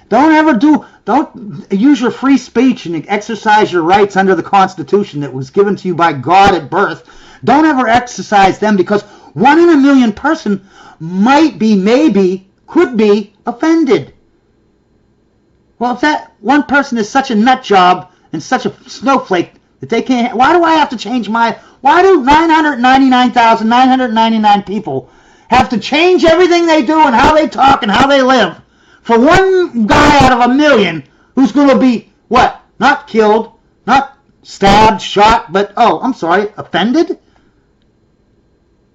Don't use your free speech and exercise your rights under the Constitution that was given to you by God at birth. Don't ever exercise them, because 1 in a million person might be, maybe, could be offended. Well, if that one person is such a nut job and such a snowflake that they can't, why do I have to change why do 999,999 people have to change everything they do and how they talk and how they live for one guy out of a million who's going to be, what, not killed, not stabbed, shot, but, offended?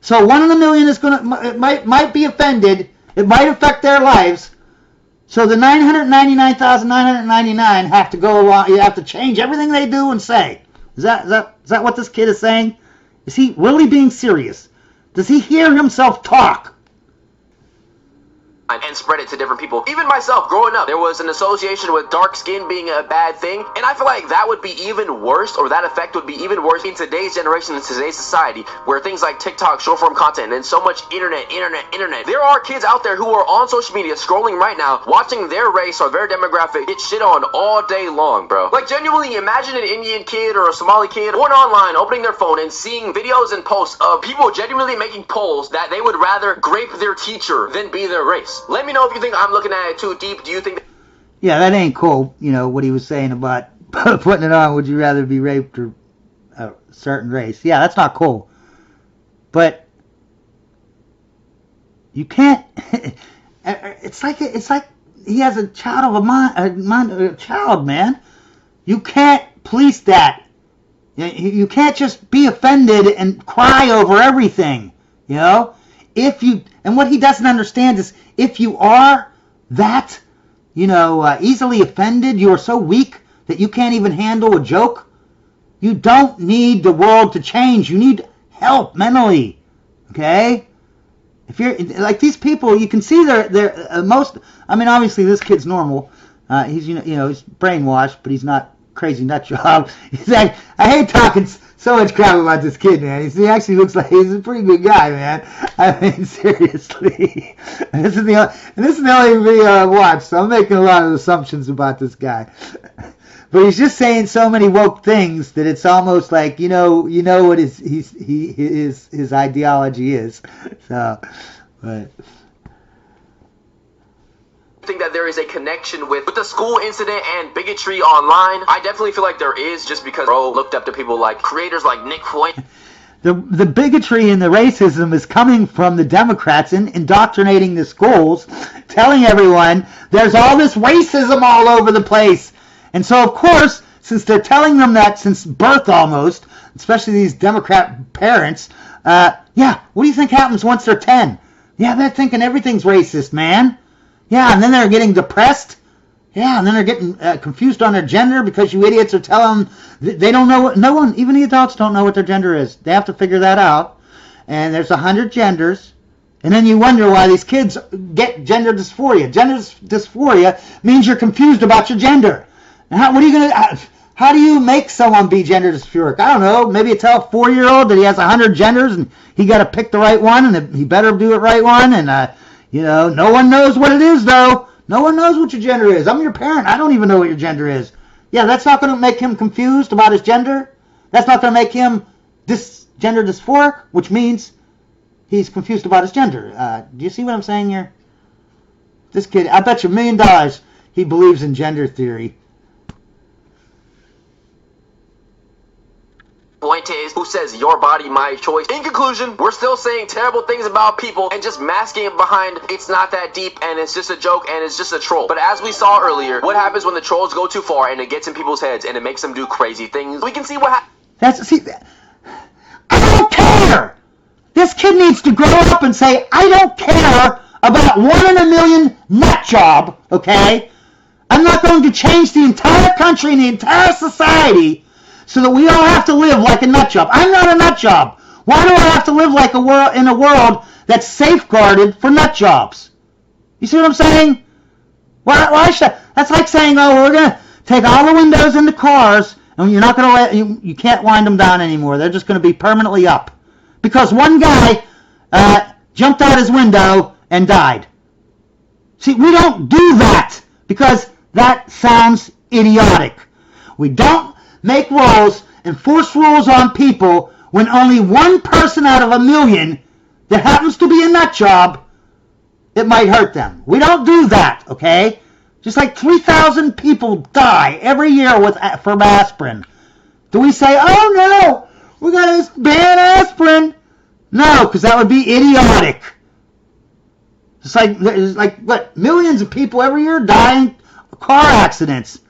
So 1 in a million is it might be offended. It might affect their lives. So the 999,999 have to go along. You have to change everything they do and say. Is that what this kid is saying? Is he really being serious? Does he hear himself talk? And spread it to different people. Even myself, growing up, there was an association with dark skin being a bad thing, and I feel like that would be even worse, or that effect would be even worse in today's generation, in today's society, where things like TikTok, short form content, and so much internet. There are kids out there who are on social media scrolling right now, watching their race or their demographic get shit on all day long, bro. Like, genuinely, imagine an Indian kid or a Somali kid born online opening their phone and seeing videos and posts of people genuinely making polls that they would rather grape their teacher than be their race. Let me know if you think I'm looking at it too deep. Do you think... Yeah, that ain't cool, what he was saying about putting it on, would you rather be raped or a certain race? Yeah, that's not cool. But you can't... It's like he has a child of a child, man. You can't police that. You can't just be offended and cry over everything, And what he doesn't understand is, if you are that, easily offended, you are so weak that you can't even handle a joke, you don't need the world to change. You need help mentally, okay? If you're like these people, you can see they're most. I mean, obviously this kid's normal. He's he's brainwashed, but he's not crazy nut job. He's like, I hate talking so much crap about this kid, man. He actually looks like he's a pretty good guy, man. I mean, seriously. And this is the only video I've watched, so I'm making a lot of assumptions about this guy. But he's just saying so many woke things that it's almost like what his ideology is. So, but. Think that there is a connection with the school incident and bigotry online. I definitely feel like there is, just because bro looked up to people like creators like Nick Floyd. The bigotry and the racism is coming from the Democrats indoctrinating the schools, telling everyone there's all this racism all over the place. And so, of course, since they're telling them that since birth almost, especially these Democrat parents, what do you think happens once they're 10? Yeah, they're thinking everything's racist, man. Yeah, and then they're getting depressed. Yeah, and then they're getting confused on their gender because you idiots are telling them they don't know. No one, even the adults, don't know what their gender is. They have to figure that out. And there's 100 genders. And then you wonder why these kids get gender dysphoria. Gender dysphoria means you're confused about your gender. And how do you make someone be gender dysphoric? I don't know. Maybe you tell a 4-year-old that he has 100 genders and he got to pick the right one, and he better do it right one. And no one knows what it is, though. No one knows what your gender is. I'm your parent. I don't even know what your gender is. Yeah, that's not going to make him confused about his gender. That's not going to make him gender dysphoric, which means he's confused about his gender. Do you see what I'm saying here? This kid, I bet you $1 million he believes in gender theory. Point is, who says your body, my choice? In conclusion, we're still saying terrible things about people and just masking it behind it's not that deep and it's just a joke and it's just a troll. But as we saw earlier, what happens when the trolls go too far and it gets in people's heads and it makes them do crazy things? We can see what happens. I don't care! This kid needs to grow up and say, I don't care about 1 in a million nut job, okay? I'm not going to change the entire country and the entire society so that we all have to live like a nut job. I'm not a nut job. Why do I have to live like in a world that's safeguarded for nut jobs? You see what I'm saying? Why should that's like saying, we're going to take all the windows in the cars and you're not going to you can't wind them down anymore. They're just going to be permanently up because one guy jumped out his window and died. See, we don't do that. because that sounds idiotic. We don't make rules and force rules on people when only one person out of a million that happens to be in that job, it might hurt them. We don't do that, okay? Just like 3,000 people die every year from aspirin. Do we say, oh no, we're going to ban aspirin? No, because that would be idiotic. It's like what, millions of people every year dying of car accidents.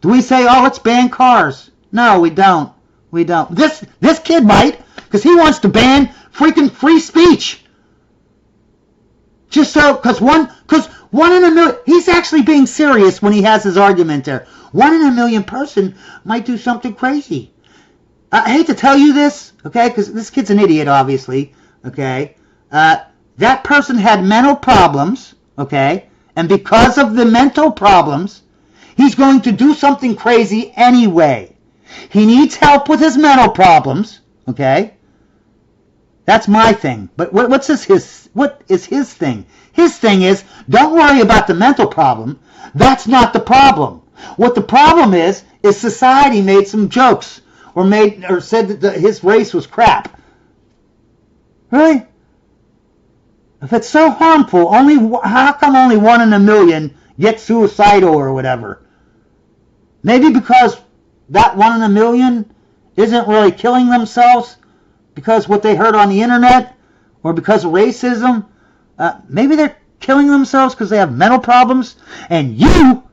Do we say, oh, let's ban cars? No, we don't. We don't. This kid might, because he wants to ban freaking free speech. Just so, because one in a million, he's actually being serious when he has his argument there. 1 in a million person might do something crazy. I hate to tell you this, okay, because this kid's an idiot, obviously, okay. That person had mental problems, okay, and because of the mental problems, he's going to do something crazy anyway. He needs help with his mental problems, okay. That's my thing. But what is his thing? His thing is, don't worry about the mental problem. That's not the problem. What the problem is society made some jokes or said that his race was crap. Really? If it's so harmful, how come only 1 in a million get suicidal or whatever? Maybe because that 1 in a million isn't really killing themselves because what they heard on the internet or because of racism. Maybe they're killing themselves because they have mental problems, and you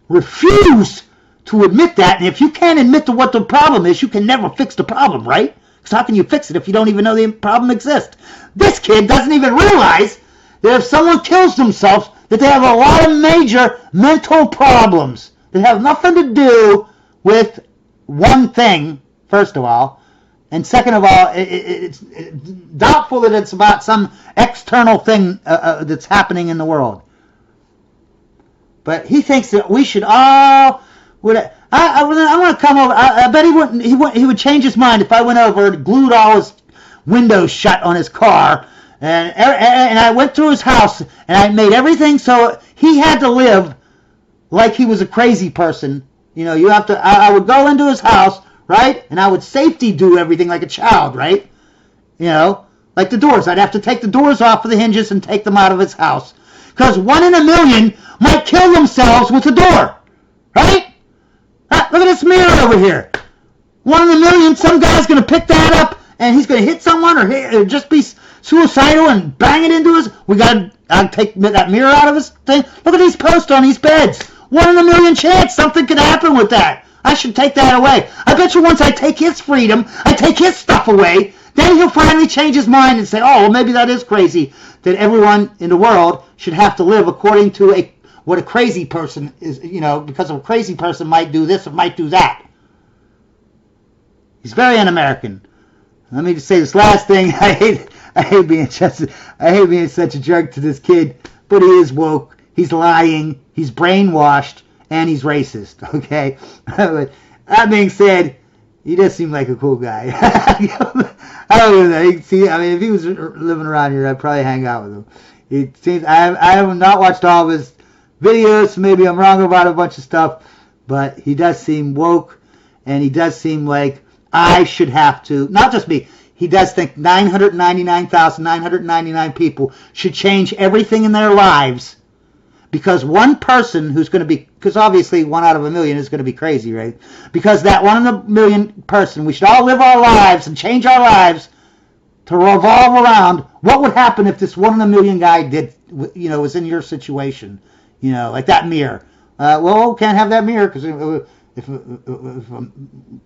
refuse to admit that. And if you can't admit to what the problem is, you can never fix the problem, right? Because how can you fix it if you don't even know the problem exists? This kid doesn't even realize that if someone kills themselves, that they have a lot of major mental problems that have nothing to do with one thing, first of all. And second of all, it's doubtful that it's about some external thing that's happening in the world. But he thinks that we should all... I want to come over. I bet he would change his mind if I went over and glued all his windows shut on his car. And I went through his house and I made everything so he had to live like he was a crazy person. You know, you have to... I would go into his house... right? And I would safety do everything like a child, right? You know, like the doors. I'd have to take the doors off of the hinges and take them out of his house. Because 1 in a million might kill themselves with a door, right? Look at this mirror over here. 1 in a million, some guy's going to pick that up and he's going to hit someone or just be suicidal and bang it into his... I'd take that mirror out of his thing. Look at these posts on these beds. 1 in a million chance something could happen with that. I should take that away. I bet you once I take his freedom, I take his stuff away, then he'll finally change his mind and say, oh, well, maybe that is crazy, that everyone in the world should have to live according to what a crazy person is, you know, because a crazy person might do this or might do that. He's very un-American. Let me just say this last thing. I hate being such a jerk to this kid, but he is woke. He's lying. He's brainwashed. And he's racist, okay? That being said, he does seem like a cool guy. I don't know. See, I mean, if he was living around here, I'd probably hang out with him. It seems I have not watched all of his videos, so maybe I'm wrong about a bunch of stuff, but he does seem woke, and he does seem like I should have to, not just me, he does think 999,999 people should change everything in their lives. Because one person who's going to be, because obviously 1 out of a million is going to be crazy, right? Because that 1 in a million person, we should all live our lives and change our lives to revolve around what would happen if this 1 in a million guy did, you know, was in your situation, you know, like that mirror. Well, can't have that mirror because if a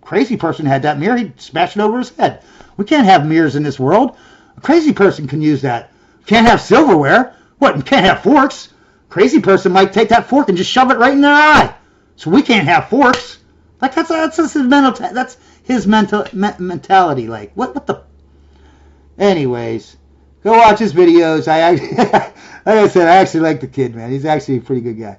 crazy person had that mirror, he'd smash it over his head. We can't have mirrors in this world. A crazy person can use that. Can't have silverware. What? We can't have forks. Crazy person might take that fork and just shove it right in their eye. So we can't have forks. Like that's his mentality. Like what the? Anyways, go watch his videos. Like I said, I actually like the kid, man. He's actually a pretty good guy.